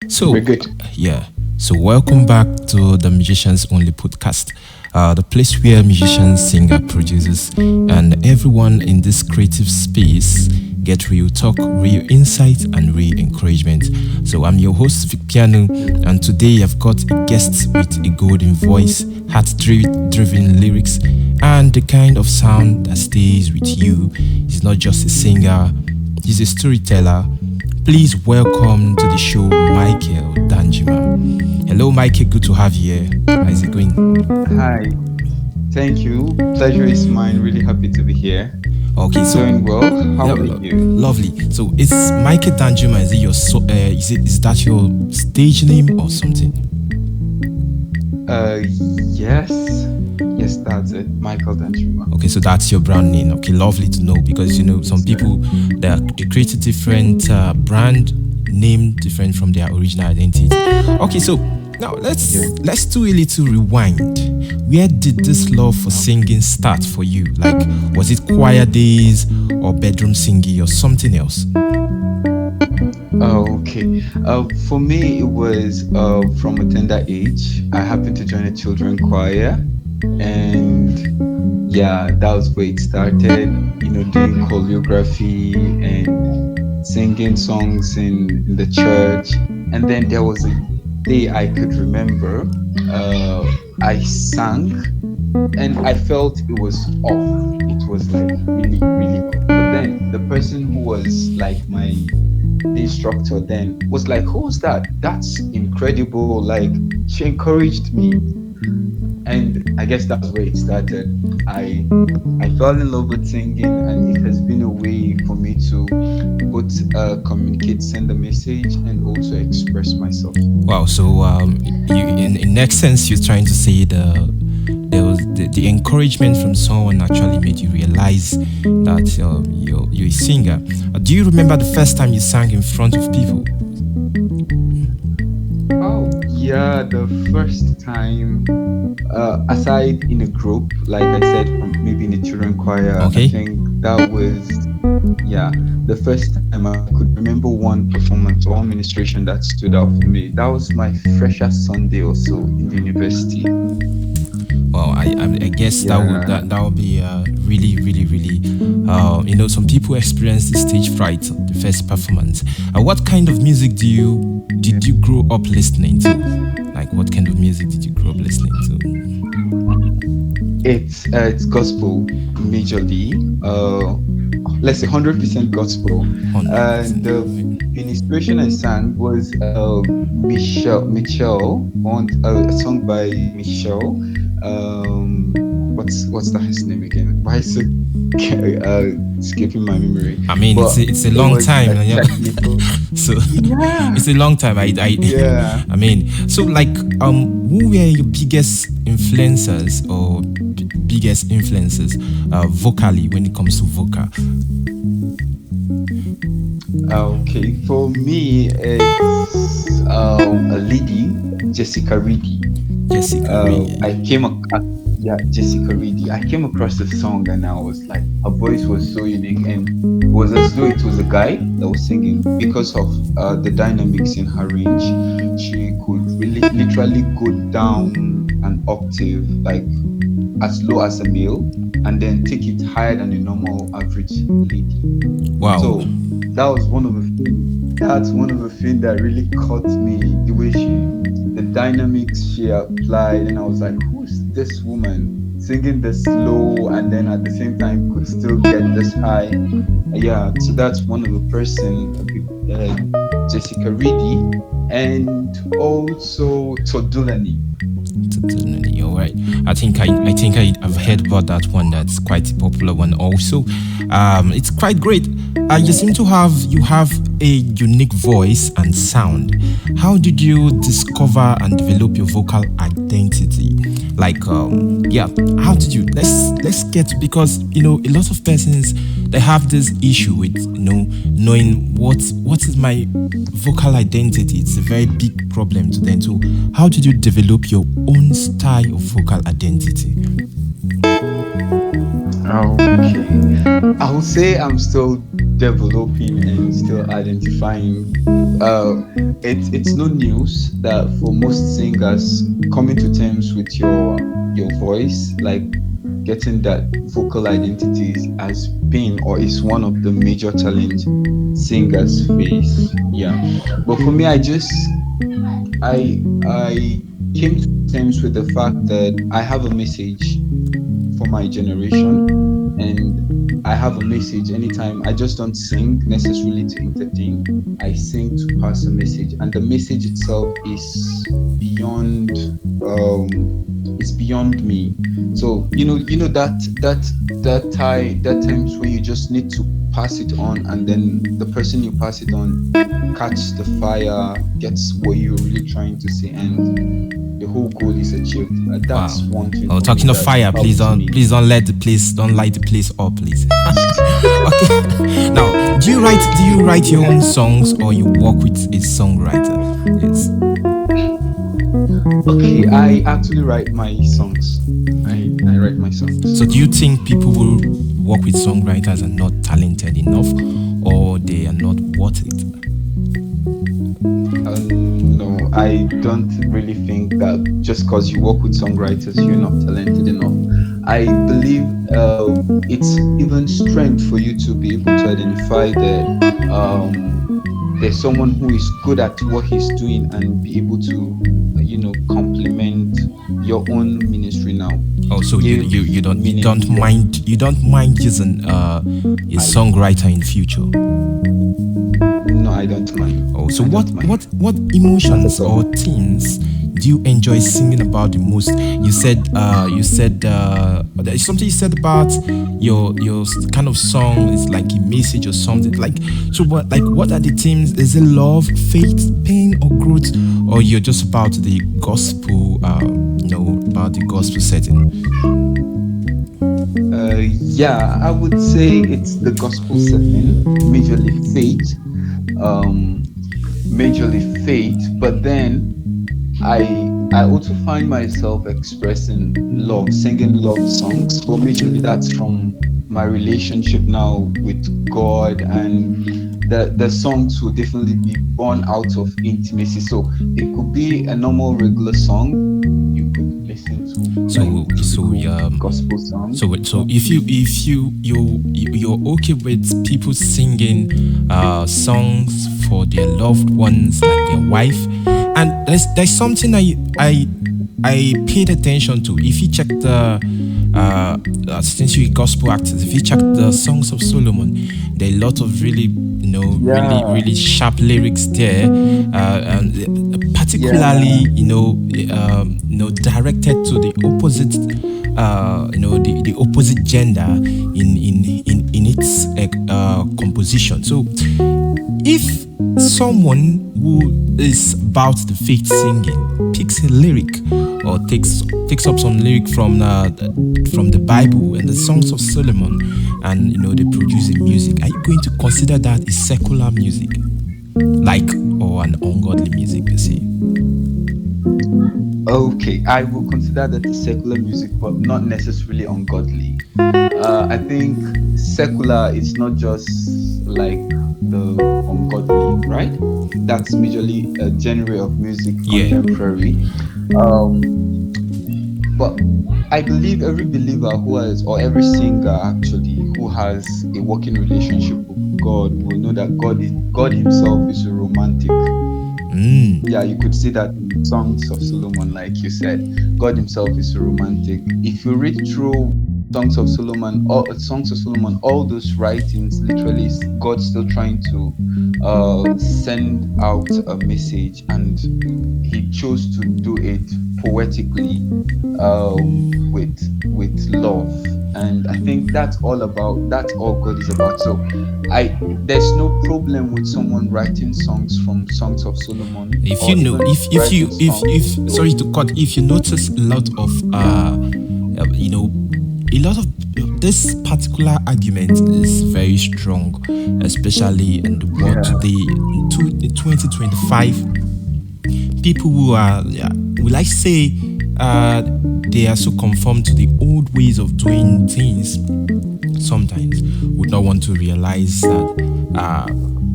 So, We're good. yeah. So, welcome back to the Musicians Only podcast, the place where musicians, singer, producers, and everyone in this creative space get real talk, real insight, and real encouragement. So, I'm your host, Vicpiano, and today I've got a guest with a golden voice, heart-driven lyrics, and the kind of sound that stays with you. He's not just a singer, he's a storyteller. Please welcome to the show Michael Danjuma. Hello, Michael. Good to have you here. How's it going? Hi. Thank you. Pleasure is mine. Really happy to be here. Okay, so Doing well. How are you? lovely. So it's Michael Danjuma. Is it your is that your stage name or something? Yes. Yes, that's it. Michael Danjuma. Okay, so that's your brand name. Okay, lovely to know because some people they create a different brand name different from their original identity. Okay, so now let's do a little rewind. Where did this love for singing start for you? Like, was it choir days or bedroom singing or something else? Okay. For me, it was from a tender age. I happened to join a children choir, and yeah, that was where it started. Doing choreography and singing songs in the church. And then there was a day I could remember. I sang, and I felt it was off. It was like really, really off. But then the person who was like the instructor then was like, "Who's that? That's incredible!" Like, she encouraged me, and I guess that's where it started. I fell in love with singing, and it has been a way for me to both communicate, send a message, and also express myself. Wow. So you in next sense, you're trying to say there was the encouragement from someone actually made you realize that you're a singer. Do you remember the first time you sang in front of people? Oh, yeah, the first time, aside in a group, like I said, from maybe in a children choir, Okay. I think that was, yeah, the first time I could remember one performance or one ministration that stood out for me. That was my freshest Sunday or so in the university. Well, I guess Yeah. that would be really, really, really. Some people experience the stage fright, the first performance. What kind of music did you grow up listening to? Like, what kind of music did you grow up listening to? It's gospel majorly. Let's say 100% gospel. And 100%. the inspiration I sang was Michelle on a song by Michelle. What's that his name again? Why is it skipping my memory? I mean, But it's a it long was time, like yeah. technical. So Yeah. it's a long time. Yeah. I mean, so like, who were your biggest influencers or biggest influences vocally when it comes to vocal? Okay, for me, it's a lady, Jessica Reedy. Jessica Rae. I came across, yeah, Jessica Reedy. I came across the song, and I was like, her voice was so unique, and it was as though it was a guy that was singing because of the dynamics in her range. She could really literally go down an octave, like as low as a male, and then take it higher than a normal average lady. Wow. So that was one of the things. That's one of the things that really caught me. The way the dynamics she applied, and I was like, "Who's this woman singing this low, and then at the same time could still get this high?" Yeah, so that's one of the person, Jessica Reedy, and also Todulani. You're right. I've heard about that one. That's quite a popular one. Also, it's quite great. You have a unique voice and sound. How did you discover and develop your vocal identity? Like, how did you? Let's get, because a lot of persons, they have this issue with knowing what is my vocal identity. It's a very big problem to them. So how did you develop your own style of vocal identity? Okay. I would say I'm still developing and still identifying. It's no news that for most singers, coming to terms with your voice, like getting that vocal identity, has been or is one of the major challenge singers face. Yeah, but for me, I came to terms with the fact that I have a message for my generation, and I have a message anytime. I just don't sing necessarily to entertain. I sing to pass a message, and the message itself is beyond it's beyond me. So that times when you just need to pass it on, and then the person you pass it on catch the fire, gets what you're really trying to say, and the whole goal is achieved. That's Wow. one thing. Oh, for talking me of that fire, please helps don't me. please don't let the place don't light the place up, please. Okay. Now, do you write your own songs or you work with a songwriter? Yes. Okay, I actually write my songs. I write my songs. So do you think people who work with songwriters are not talented enough or they are not worth it? No, I don't really think that just because you work with songwriters, you're not talented enough. I believe it's even strength for you to be able to identify that there's someone who is good at what he's doing and be able to, complement your own ministry now. Oh, so you, Give you, you don't you meaning don't to your- mind you don't mind using a songwriter in future. No, I don't mind. Oh, so I what don't mind. what emotions or themes do you enjoy singing about the most? There is something you said about your kind of song is like a message or something like. So what are the themes? Is it love, faith, pain, or growth, or you're just about the gospel? About the gospel setting. Yeah, I would say it's the gospel setting, majorly faith, um, but then I also find myself expressing love, singing love songs, but majorly that's from my relationship now with God, and the songs will definitely be born out of intimacy. So it could be a normal regular song you could listen to, So like so typical gospel song. so you're okay with people singing songs for their loved ones like their wife, and there's something I paid attention to. If you check the since you're a gospel artist, if you check the Songs of Solomon, there are a lot of really really Yeah. really sharp lyrics there, and particularly directed to the opposite the opposite gender in its composition. So if someone who is about the faith singing picks a lyric or takes up some lyric from the Bible and the Songs of Solomon, and they produce a music, are you going to consider that a secular music, like, or an ungodly music per se? Okay, I will consider that a secular music, but not necessarily ungodly. I think secular is not just like the ungodly, right? That's majorly a genre of music, Yeah. contemporary. But I believe every believer who has, or every singer actually, who has a working relationship with God will know that God Himself is a romantic. Yeah, you could see that in Songs of Solomon, like you said. God Himself is a romantic. If you read through Songs of Solomon, all those writings literally is God still trying to send out a message, and He chose to do it poetically, with love. And I think that's all God is about. So there's no problem with someone writing songs from Songs of Solomon. If or you know, even if you writing songs. if sorry to cut, if you notice a lot of a lot of this particular argument is very strong, especially in the world today, in 2025. People who are, will I say, they are so conformed to the old ways of doing things, sometimes would not want to realize that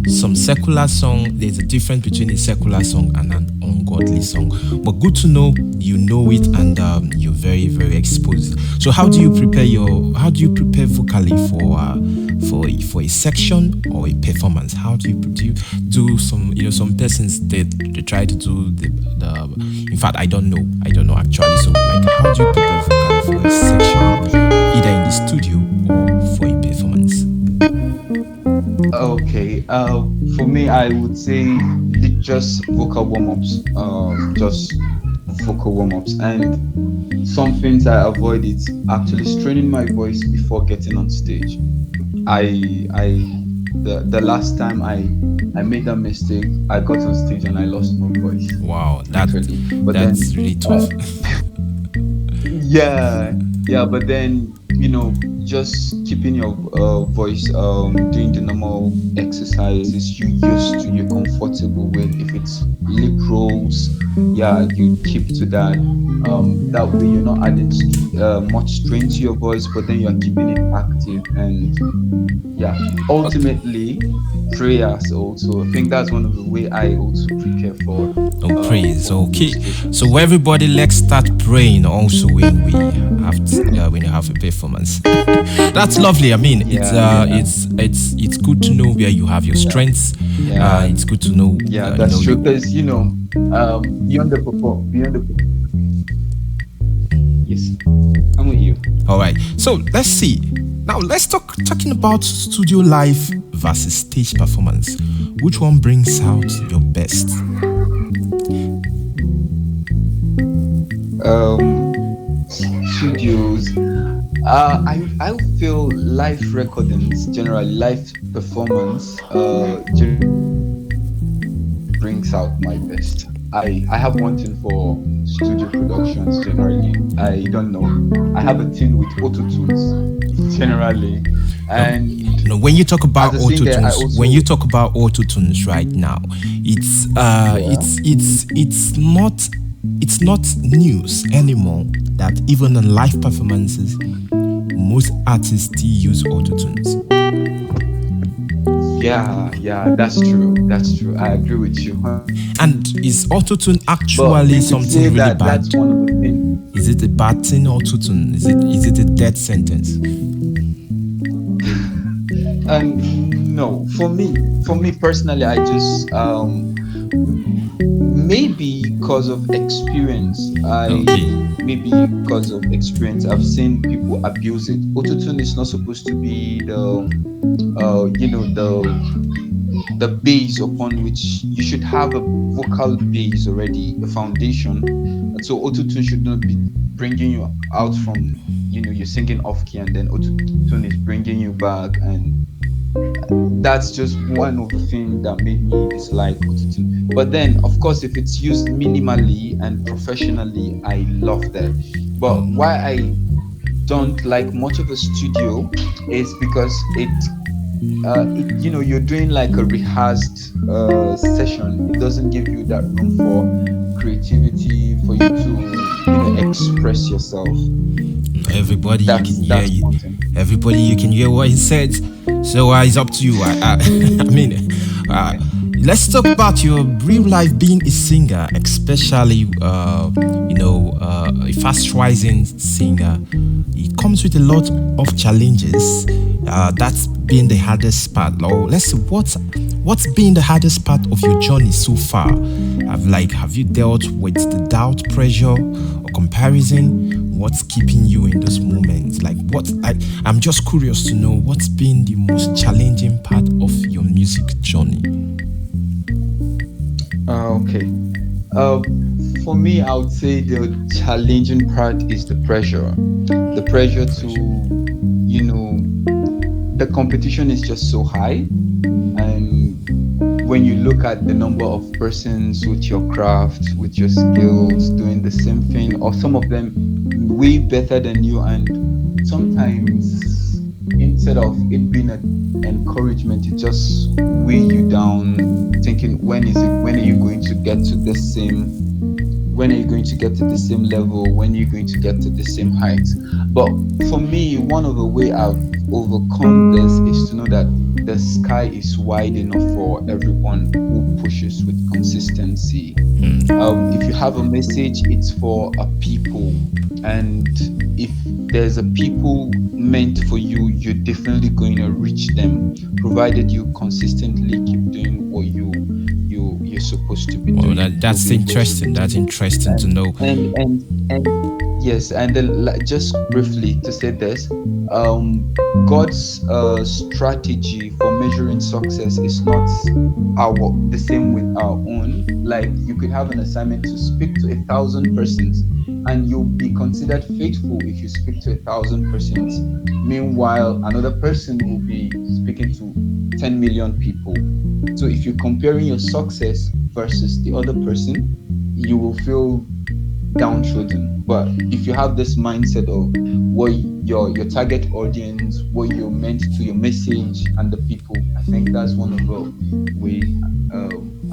some secular song, there's a difference between a secular song and an ungodly song. But good to know you know it, and you're very, very exposed. So how do you prepare vocally for a section or a performance? How do you do some, some persons, they try to do the in fact, I don't know actually. So like, how do you prepare vocally for a section, either in the studio or for a performance? Okay. For me, I would say just vocal warm-ups. Just vocal warm-ups, and some things I avoid is actually straining my voice before getting on stage. The last time I made that mistake, I got on stage and I lost my voice. Wow, Literally. But that's then, really tough. yeah, yeah, but then just keeping your voice, doing the normal exercises you used to, you're comfortable with. If it's lip rolls, yeah, you keep to that. That way you're not adding much strain to your voice, but then you're keeping it active. And yeah, ultimately prayers also. I think that's one of the way I also prepare for. Praise. Okay, stations. so everybody, let's start praying also when we when you have a performance. That's lovely. I mean, it's good to know where you have your strengths. Yeah. It's good to know. Yeah, that's true. Because beyond the yes, I'm with you. All right. So let's see. Now let's talking about studio live versus stage performance. Which one brings out your best? Studios. I feel live recordings, generally live performance, brings out my best. I have one thing for studio productions generally. I don't know. I have a thing with auto tunes generally, and When you talk about as a singer, I auto-tunes, also- when you talk about auto-tunes right now, it's not news anymore that even in live performances, most artists still use auto-tunes. yeah, that's true. That's true. I agree with you. And is auto-tune But actually you could say something really that bad? that's one of the things. Is it a bad thing, auto-tune? Is it a death sentence? No, for me personally, I just maybe because of experience. Okay. Maybe because of experience, I've seen people abuse it. Autotune is not supposed to be the base upon which you should have a vocal base already, a foundation. And so autotune should not be bringing you out from you're singing off key, and then autotune is bringing you back, and that's just one of the things that made me dislike autotune. But then, of course, if it's used minimally and professionally, I love that. But why I don't like much of a studio is because you're doing like a rehearsed session. It doesn't give you that room for creativity, for you to express yourself. Everybody, you can hear That's you. one thing. Everybody, you can hear what he said. So it's up to you. I mean, let's talk about your real life being a singer, especially a fast rising singer. It comes with a lot of challenges. That's been the hardest part. Let's see what's been the hardest part of your journey so far. Have you dealt with the doubt, pressure, or comparison? What's keeping you in those moments? I'm just curious to know what's been the most challenging part of your music journey. Okay. For me, I would say the challenging part is the pressure. The pressure the competition is just so high. And when you look at the number of persons with your craft, with your skills, doing the same thing, or some of them way better than you, and sometimes instead of it being an encouragement, it just weigh you down, thinking when are you going to get to the same when are you going to get to the same level? When are you going to get to the same height? But for me, one of the way I've overcome this is to know that the sky is wide enough for everyone who pushes with consistency. If you have a message, it's for a people, and if there's a people meant for you, you're definitely going to reach them, provided you consistently keep doing what you're supposed to be Well, doing. that's interesting. That's interesting to know. And yes, and then just briefly to say this, God's strategy for measuring success is not our the same with our own. Like, you could have an assignment to speak to 1,000 persons, and you'll be considered faithful if you speak to 1,000 persons. Meanwhile, another person will be speaking to 10 million people. So if you're comparing your success versus the other person, you will feel downtrodden. But if you have this mindset of what your target audience, what you're meant to, your message, and the people, I think that's one of the way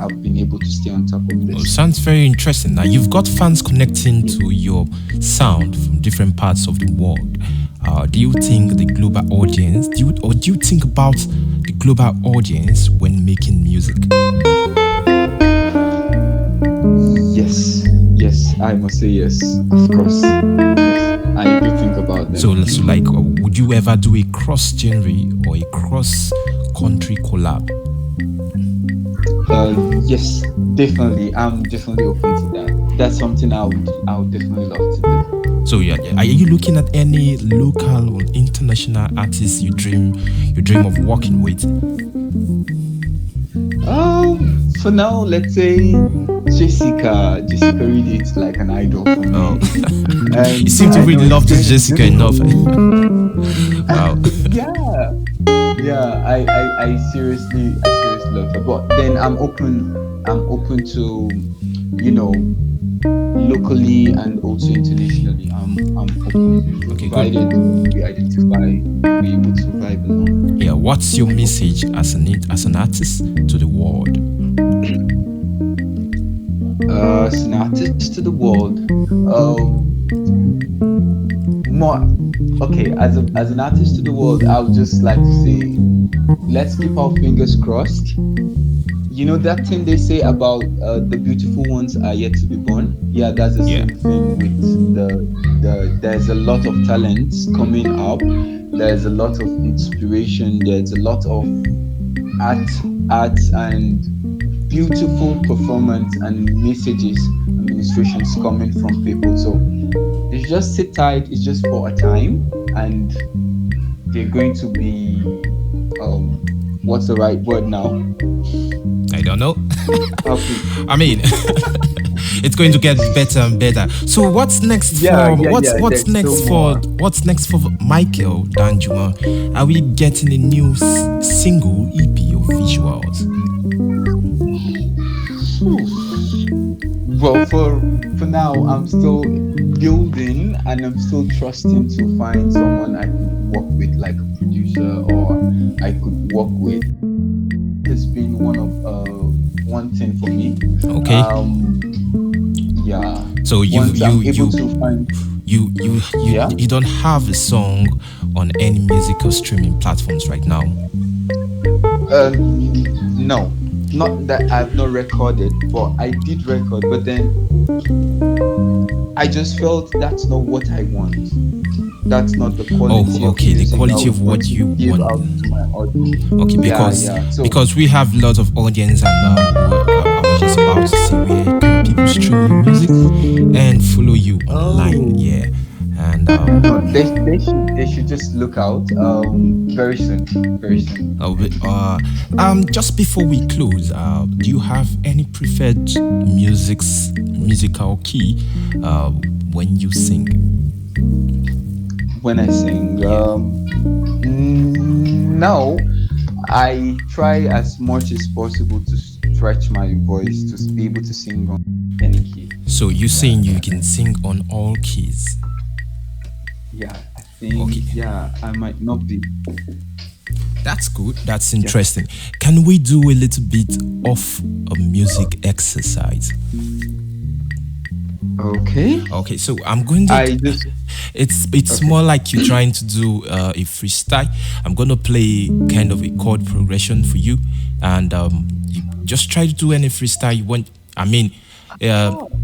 I've been able to stay on top of Well, this. sounds very interesting. Now, you've got fans connecting to your sound from different parts of the world. Do you think the global audience, do you think about the global audience when making music? Yes, I must say yes, of course. Yes, I do think about them. So like, would you ever do a cross-genre or a cross-country collab? Yes, definitely. I'm definitely open to that. That's something I would definitely love to do. So yeah, are you looking at any local or international artists you dream of working with? For now, let's say Jessica Reed is like an idol for me. Oh, And you seem to I know really love it's this very Jessica enough. Wow. Yeah. I seriously love her. But then I'm open to, locally and also internationally. I'm open, Okay, good. provided we identify, we able to vibe along. Yeah, what's your message as an artist to the world? As an artist to the world, more okay. As an artist to the world, I would just like to say, let's keep our fingers crossed. You know that thing they say about the beautiful ones are yet to be born. Yeah, that's the Yeah. same thing with the. There's a lot of talents coming up. There's a lot of inspiration. There's a lot of art and beautiful performance and messages, administrations coming from people. So they just sit tight. It's just for a time, and they're going to be what's the right word now? I don't know. Okay. I mean, it's going to get better and better. So what's next Yeah, for yeah, what's yeah. what's There's next still for more. what's next for Michael Danjuma? Are we getting a new single, EP, or visuals? Well, for now, I'm still building, and I'm still trusting to find someone I could work with, like a producer, or I could work with. It's been one thing for me. Okay. Yeah. So Once I'm able to find, yeah. you don't have a song on any musical streaming platforms right now. No, not that I've not recorded, but I did record. But then I just felt that's not what I want. That's not the quality Oh, okay, of the music quality I of would what want to you give want. out to my audience. Okay, Yeah. So because we have lots of audience, and I was just about to say, where can people stream your music and follow you online? Yeah, and no, they should just look out. Very soon, very soon. just before we close, do you have any preferred musical key when you sing? When I sing, Yeah. no, I try as much as possible to stretch my voice to be able to sing on any key. So you're Yeah, saying you yeah, can sing on all keys? yeah. I think, Okay. yeah, I might not be. That's good. That's Yeah. interesting. Can we do a little bit of a music exercise? Okay. Okay, so I'm going to. I just It's okay. more like you're trying to do a freestyle. I'm gonna play kind of a chord progression for you, and you just try to do any freestyle you want. I mean,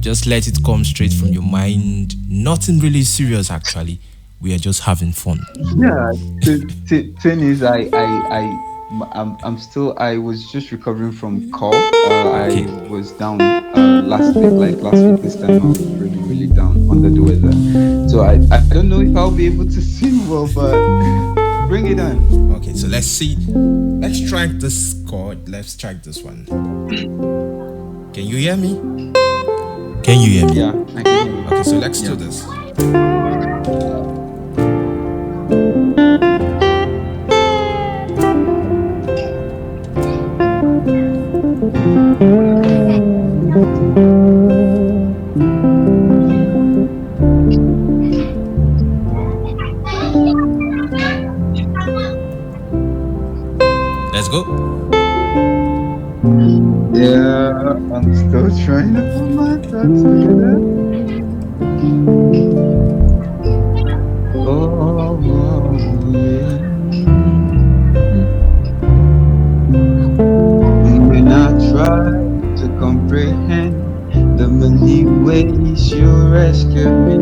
just let it come straight from your mind. Nothing really serious, actually. We are just having fun. Yeah. The thing is, I'm still. I was just recovering from cough. Okay. I was down last week. Like last week, this time I was really, really down under the weather. So I don't know if I'll be able to sing well, but bring it on. Okay, so let's see. Let's track this chord. Let's track this one. Can you hear me? Can you hear me? Yeah, I can hear you. Okay, so let's do Yeah. this. Let's go. Yeah, I'm still trying to put my thoughts together. Oh, yeah. When I try to comprehend the many ways you rescued me,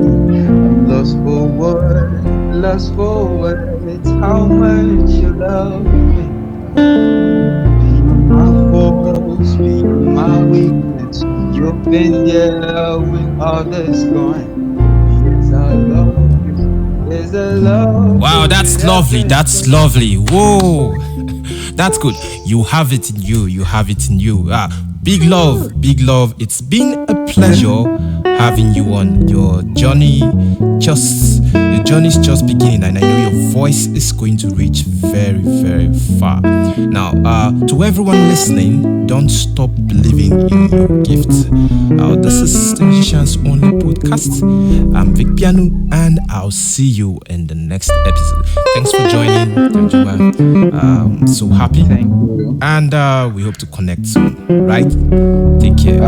I'm lost for words, lost for words. How much you love me, beyond my faults, beyond my weakness. You've been there when others gone. Yes, I love you. Yes, I love Wow, you that's with lovely. That's everything. lovely. Whoa. That's good. You have it in you. You have it in you. Big love, big love. It's been a pleasure having you on your journey. Just your journey is just beginning, and I know your voice is going to reach very, very far. Now, to everyone listening, don't stop believing in your gifts. This is the Musicians Only podcast. I'm Vicpiano, and I'll see you in the next episode. Thanks for joining, Danjuma. So happy, Thank you. and we hope to connect soon. Right? Take care.